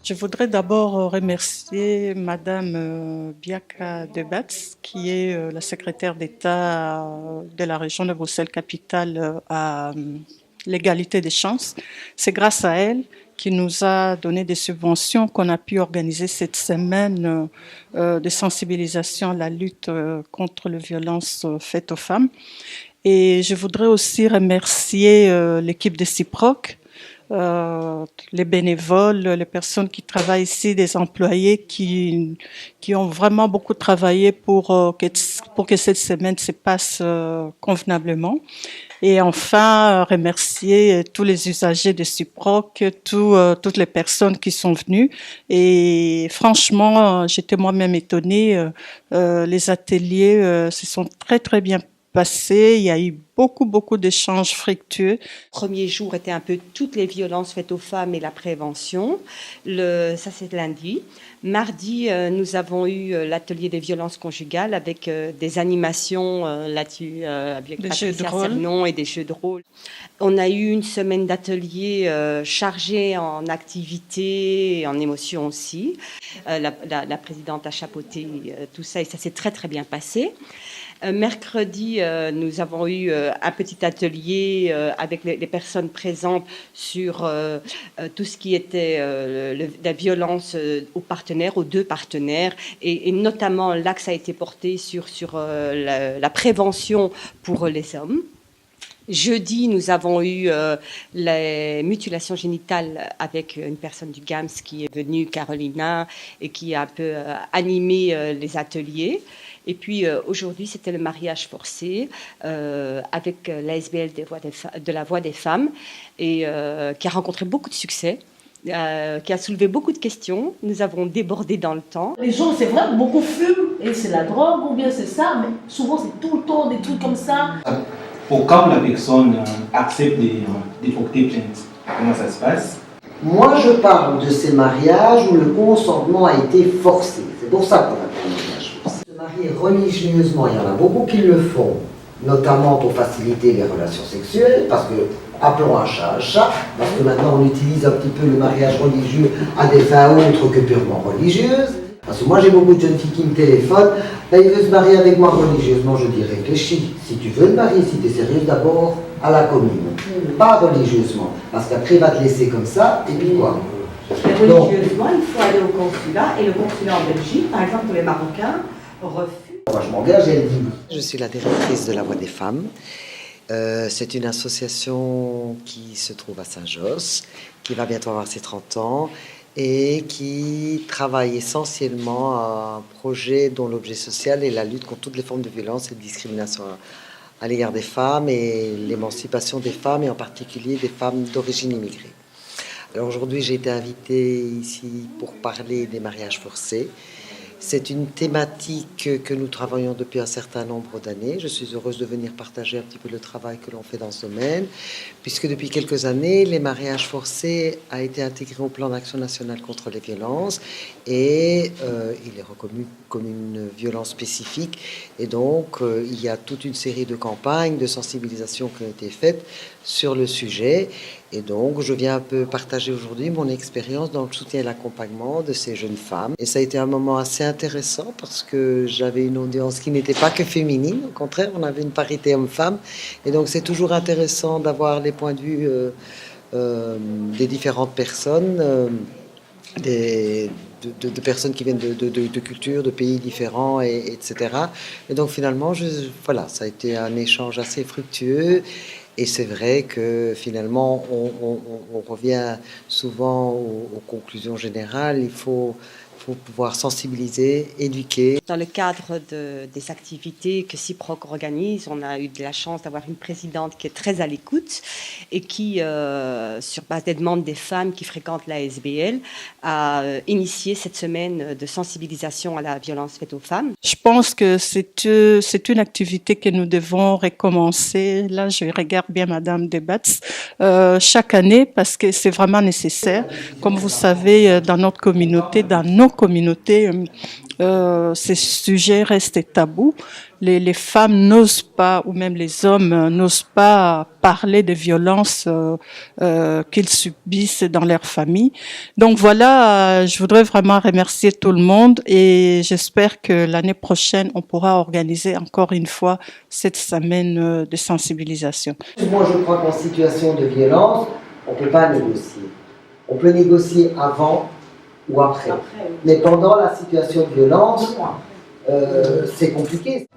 Je voudrais d'abord remercier Madame Biaka Debatz, qui est la secrétaire d'État de la région de Bruxelles-Capitale à l'égalité des chances. C'est grâce à elle qui nous a donné des subventions qu'on a pu organiser cette semaine de sensibilisation à la lutte contre les violences faites aux femmes. Et je voudrais aussi remercier l'équipe de CIPROC, les bénévoles, les personnes qui travaillent ici, des employés qui ont vraiment beaucoup travaillé pour que cette semaine se passe convenablement. Et enfin, remercier tous les usagers de Ciproc, toutes les personnes qui sont venues. Et franchement, j'étais moi-même étonnée. Les ateliers se sont très, très bien passés. Il y a eu beaucoup d'échanges fructueux. Le premier jour était un peu toutes les violences faites aux femmes et la prévention. Ça, c'est lundi. Mardi, nous avons eu l'atelier des violences conjugales avec des animations là-dessus, avec Patricia Cernon et des jeux de rôle. On a eu une semaine d'atelier chargée en activités et en émotions aussi. La présidente a chapeauté tout ça et ça s'est très, très bien passé. Mercredi, nous avons eu un petit atelier avec les personnes présentes sur tout ce qui était la violence aux partenaires, aux deux partenaires, et notamment l'axe a été porté sur la prévention pour les hommes. Jeudi, nous avons eu les mutilations génitales avec une personne du GAMS qui est venue, Carolina, et qui a un peu animé les ateliers. Et puis aujourd'hui, c'était le mariage forcé avec l'ASBL de la Voix des femmes et qui a rencontré beaucoup de succès. Qui a soulevé beaucoup de questions. Nous avons débordé dans le temps. Les gens, c'est vrai, beaucoup fument et c'est la drogue ou bien c'est ça, mais souvent c'est tout le temps des trucs comme ça. Pour quand la personne accepte de porter plainte, comment ça se passe? Moi, je parle de ces mariages où le consentement a été forcé. C'est pour ça qu'on appelle mariage forcé. Se marier religieusement, il y en a beaucoup qui le font, notamment pour faciliter les relations sexuelles, parce que, appelons un chat, parce que maintenant on utilise un petit peu le mariage religieux à des fins autres que purement religieuses. Parce que moi j'ai beaucoup de jeunes filles qui me téléphonent, là ils veulent se marier avec moi religieusement, je dis réfléchis, si tu veux te marier, si tu es sérieuse d'abord à la commune, pas religieusement, parce qu'après il va te laisser comme ça, et puis quoi? Mais religieusement, il faut aller au consulat, et le consulat en Belgique, par exemple pour les Marocains, refuse. Moi je m'engage et elle dit oui. Je suis la directrice de la Voix des femmes. C'est une association qui se trouve à Saint-Josse, qui va bientôt avoir ses 30 ans, et qui travaille essentiellement à un projet dont l'objet social est la lutte contre toutes les formes de violence et de discrimination à l'égard des femmes et l'émancipation des femmes, et en particulier des femmes d'origine immigrée. Alors aujourd'hui, j'ai été invitée ici pour parler des mariages forcés. C'est une thématique que nous travaillons depuis un certain nombre d'années. Je suis heureuse de venir partager un petit peu le travail que l'on fait dans ce domaine, puisque depuis quelques années, les mariages forcés a été intégré au plan d'action national contre les violences et il est reconnu comme une violence spécifique. Et donc, il y a toute une série de campagnes de sensibilisation qui ont été faites sur le sujet. Et donc, je viens un peu partager aujourd'hui mon expérience dans le soutien et l'accompagnement de ces jeunes femmes. Et ça a été un moment assez intéressant parce que j'avais une audience qui n'était pas que féminine. Au contraire, on avait une parité homme-femme. Et donc, c'est toujours intéressant d'avoir les points de vue des différentes personnes, de personnes qui viennent de cultures, de pays différents, etc. Et donc, finalement, voilà, ça a été un échange assez fructueux. Et c'est vrai que finalement, on revient souvent aux conclusions générales. Il faut pouvoir sensibiliser, éduquer. Dans le cadre des activités que CIPROC organise, on a eu de la chance d'avoir une présidente qui est très à l'écoute et qui, sur base des demandes des femmes qui fréquentent la SBL, a initié cette semaine de sensibilisation à la violence faite aux femmes. Je pense que c'est une activité que nous devons recommencer. Là, je regarde bien Madame Debatz chaque année parce que c'est vraiment nécessaire. Comme vous savez, dans notre communauté, dans nos communautés, ces sujets restent tabous. les femmes n'osent pas, ou même les hommes n'osent pas parler des violences qu'ils subissent dans leur famille. Donc voilà, je voudrais vraiment remercier tout le monde et j'espère que l'année prochaine, on pourra organiser encore une fois cette semaine de sensibilisation. Moi, je crois qu'en situation de violence, on ne peut pas négocier. On peut négocier avant ou après. Mais pendant la situation de violence, c'est compliqué.